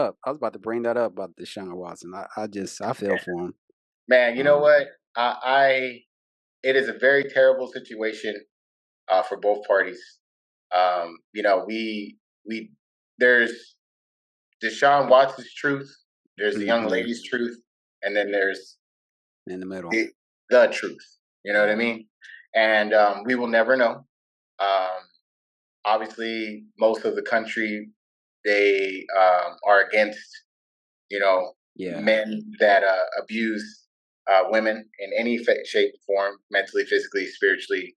I was about to bring that up about Deshaun Watson. I feel for him. Man, you know Um, what? It is a very terrible situation for both parties. We there's Deshaun Watson's truth, there's the young mhm, lady's truth, and then there's in the middle. the truth. You know what I Yeah. mean? And we will never know. Um, Obviously, most of the country they are against Yeah. men that abuse women in any shape, form, mentally, physically, spiritually,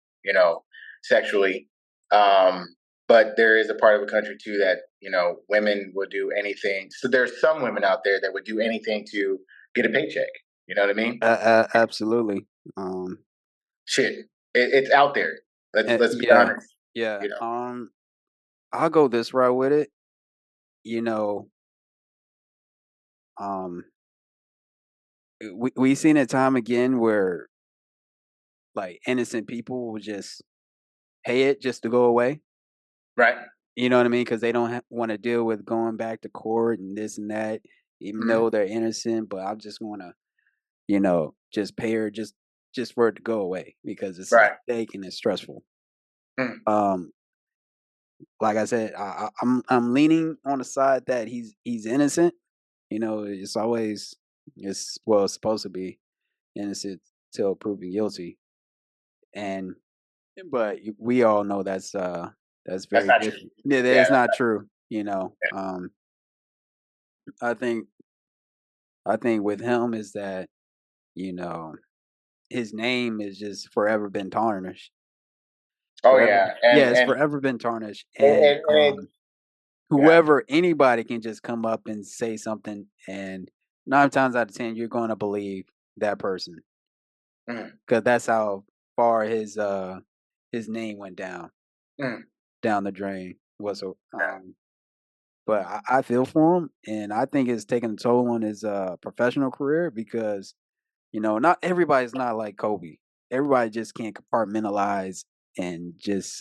sexually. Um, but there is a part of the country too that women will do anything. So there's some women out there that would do anything to get a paycheck. You know what I mean? Absolutely. Um, Shit, it's out there. Let's be yeah. honest. Yeah. You know, I'll go this route with it. You know, um, we seen it time again where like innocent people will just pay it just to go away. right? You know what I mean? Because they don't want to deal with going back to court and this and that, even Hmm. though they're innocent. But I just want to, just pay her just for it to go away because it's a Right. headache and it's stressful. Mm. Um, like I said, I'm leaning on the side that he's innocent. It's always it's supposed to be innocent till proven guilty, and but we all know that's That's very not true. different. Yeah, Yeah. that's not true. I think with him is that you know his name is just forever been tarnished. Oh Forever, yeah, yeah, it's forever been tarnished, and and yeah. whoever anybody can just come up and say something, and 9 times out of 10 you're going to believe that person Mm, because that's how far his name went mm, down the drain. yeah. But I feel for him, and I think it's taking a toll on his professional career because not everybody's not like Kobe. Everybody just can't compartmentalize and just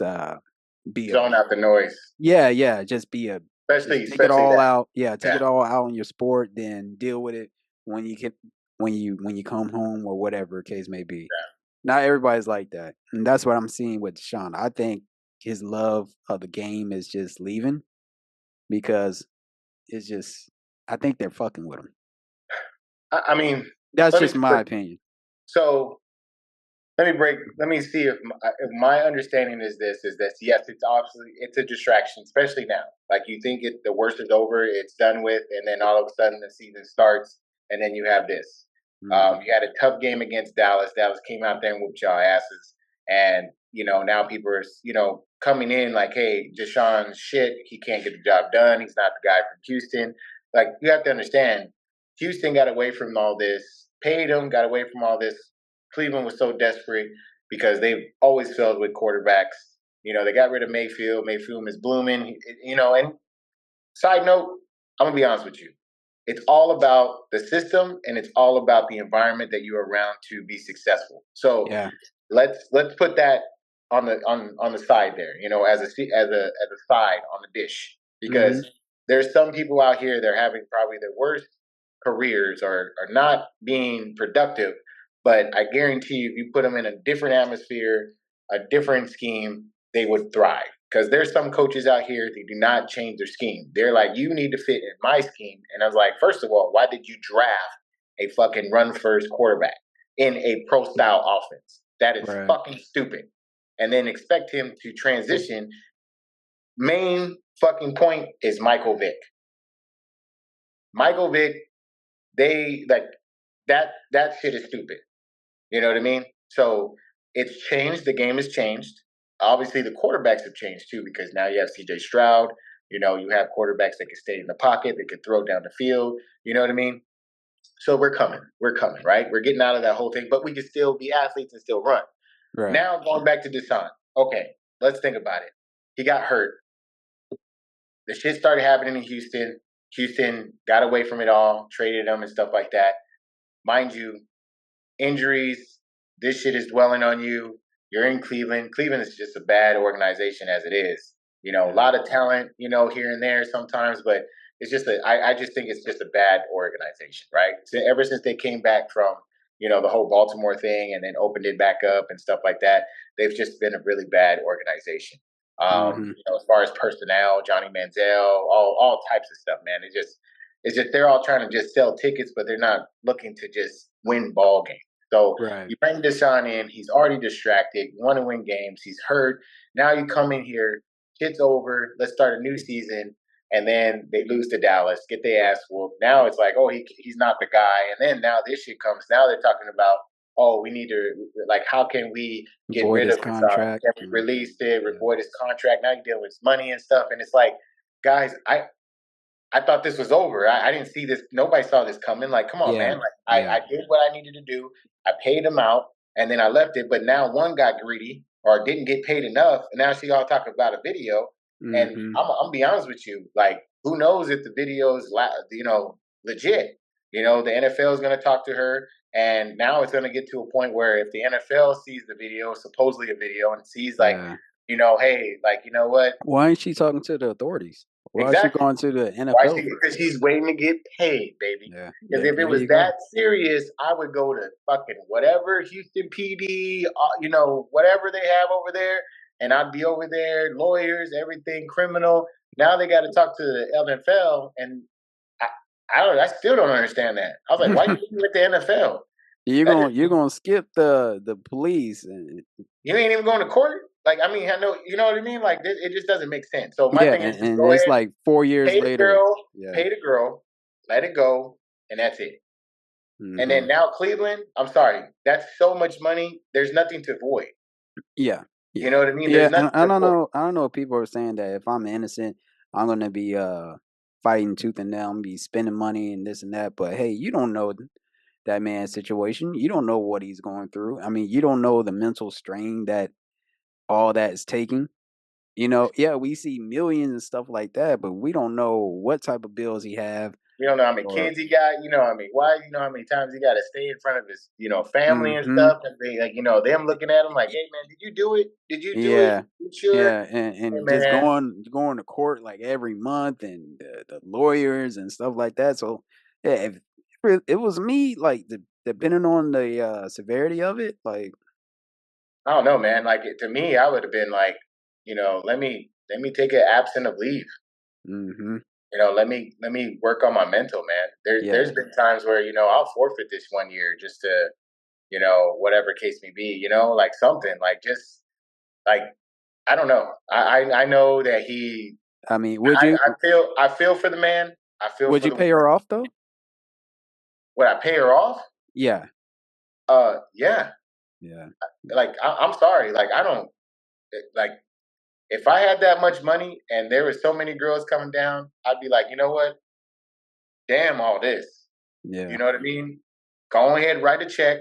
be a Zone out the noise, yeah, just take it especially all that. out. Yeah, take Yeah, it all out in your sport, then deal with it when you can when you come home or whatever case may be. Not everybody's like that, and that's what I'm seeing with Deshaun. I think his love of the game is just leaving because it's just I think they're fucking with him. I mean, That's let me just my opinion. so let me see if my understanding is this. Yes, it's obviously it's a distraction, especially now. Like you think the worst is over, it's done with, and then all of a sudden the season starts, and then you have this. Mhm. You had a tough game against Dallas. Dallas came out there and whooped y'all asses, and now people are coming in like, hey, Deshaun's shit. He can't get the job done. He's not the guy from Houston. Like you have to understand, Houston got away from all this, paid him, got away from all this. Cleveland was so desperate because they've always failed with quarterbacks. They got rid of Mayfield. Mayfield is blooming. And side note, I'm gonna be honest with you. It's all about the system and it's all about the environment that you're around to be successful. So Yeah. let's put that on the side there. As a side on the dish because Mhm. there's some people out here that are having probably their worst careers or are not being productive. But I guarantee you, if you put them in a different atmosphere, a different scheme, they would thrive. Because there's some coaches out here that do not change their scheme. They're like, you need to fit in my scheme. And I was like, first of all, why did you draft a fucking run first quarterback in a pro style offense? That is Right. fucking stupid. And then expect him to transition. Main fucking point is Michael Vick. Michael Vick, they like that shit is stupid. You know what I mean? So it's changed. The game has changed. Obviously, the quarterbacks have changed too because now you have C.J. Stroud. You have quarterbacks that can stay in the pocket, that can throw down the field. You know what I mean? So we're coming. We're coming, right? We're getting out of that whole thing, but we can still be athletes and still run. Right. Now going back to Deshaun. Okay, let's think about it. He got hurt. The shit started happening in Houston. Houston got away from it all, traded him and stuff like that. Mind you, injuries, this shit is dwelling on you. You're in Cleveland. Cleveland is just a bad organization as it is. A Yeah. lot of talent, here and there sometimes, but it's just I just think it's just a bad organization, right? So ever since they came back from the whole Baltimore thing and then opened it back up and stuff like that, they've just been a really bad organization. Mhm. As far as personnel, Johnny Manziel, all types of stuff, man. It's just they're all trying to just sell tickets, but they're not looking to just win ball games. So Right. you bring Deshaun in, he's already distracted, you want to win games, he's hurt. Now you come in here, shit's over, let's start a new season, and then they lose to Dallas, get their ass whooped. Now it's like, oh, he's not the guy. And then now this shit comes. Now they're talking about, oh, we need to, like, how can we get Void rid his of this? contract Can we and release it, yeah. void his contract? Now you're dealing with money and stuff. And it's like, guys, I thought this was over. I didn't see this. Nobody saw this coming. Like, come on, Yeah. man. Like, Yeah. I did what I needed to do. I paid him out, and then I left it. But now one got greedy or didn't get paid enough, and now she all talking about a video. And Mhm. I'm be honest with you. Like, who knows if the video is legit? The NFL is going to talk to her, and now it's going to get to a point where if the NFL sees the video, supposedly a video, and sees like, Yeah. hey, like, you know what? Why ain't she talking to the authorities? Why is she Exactly. going to the Why NFL she? first? Because she's waiting to get paid, baby. Yeah. Because There if it there was you that go. serious, I would go to fucking whatever Houston PD, whatever they have over there, and I'd be over there, lawyers, everything, criminal. Now they got to talk to the NFL, and I, I don't. I still don't understand that. I was like, why you with the NFL? You're That gonna just you're gonna skip the police and you ain't even going to court. Like, I mean, I know, you know what I mean. Like, it just doesn't make sense. So my yeah, thing is, just and go it's ahead, like 4 years pay the later. girl, Yeah. pay the girl, let it go, and that's it. And then Mhm. now Cleveland, I'm sorry, that's so much money. There's nothing to avoid. Yeah. You Yeah. know what I mean? Yeah, There's and nothing I to don't avoid. know I don't know if people are saying that if I'm innocent, I'm gonna be fighting tooth and nail, be spending money and this and that. But hey, you don't know that man's situation. You don't know what he's going through. I mean, you don't know the mental strain that all that is taking. Yeah, we see millions and stuff like that, but we don't know what type of bills he have You don't know how many or kids he got. You know how many wives. You know how many times he got to stay in front of his, family and mhm. stuff, and they like, them looking at him like, "Hey, man, did you do it? Did you do it? Yeah. You sure?" Yeah, Hey, and just man. going to court like every month and the lawyers and stuff like that. So yeah, if it was me, like depending on the severity of it, like I don't know, man. Like to me, I would have been like, let me take an absent of leave. hmm Let me work on my mental, man. yeah. There's been times where I'll forfeit this 1 year just to whatever case may be, like something like just like I don't know. I know that I mean, I feel for the man. I feel would for you the pay woman. her off though? Would I pay her off? Yeah. Yeah. Yeah. Like I'm sorry. Like I don't like if I had that much money and there were so many girls coming down, I'd be like, you know what? Damn all this. You Yeah. know what I mean? Go ahead, write a check,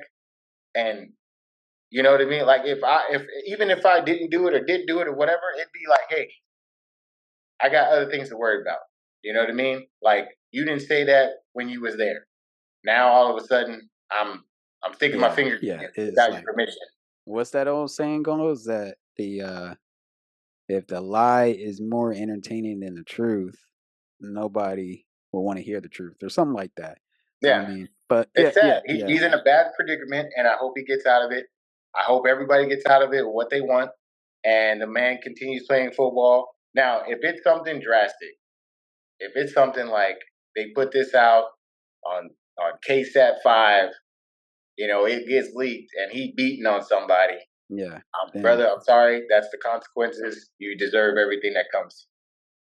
and you know what I mean. Like if even if I didn't do it or did do it or whatever, it'd be like, hey, I got other things to worry about. You know what I mean? Like you didn't say that when you was there. Now all of a sudden I'm sticking my Yeah. fingers in Yeah. you It's without your like permission. what's that old saying goes that the if the lie is more entertaining than the truth, nobody will want to hear the truth or something like that. So I Yeah, mean, but yeah, it's sad. yeah, yeah, He's in a bad predicament, and I hope he gets out of it. I hope everybody gets out of it with what they want, and the man continues playing football. Now, if it's something drastic, if it's something like they put this out on KSAT 5, it gets leaked, and he beating on somebody, yeah. Then brother, I'm sorry. That's the consequences. You deserve everything that comes.